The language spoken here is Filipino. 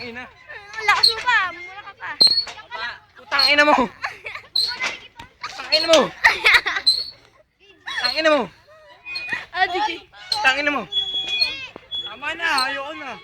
ina. Lakas mo pa. Mura ka pa. Putang ina mo. Putang ina mo. Putang ina mo. Ah, sige. Putang ina mo. Tama na, ayoko na.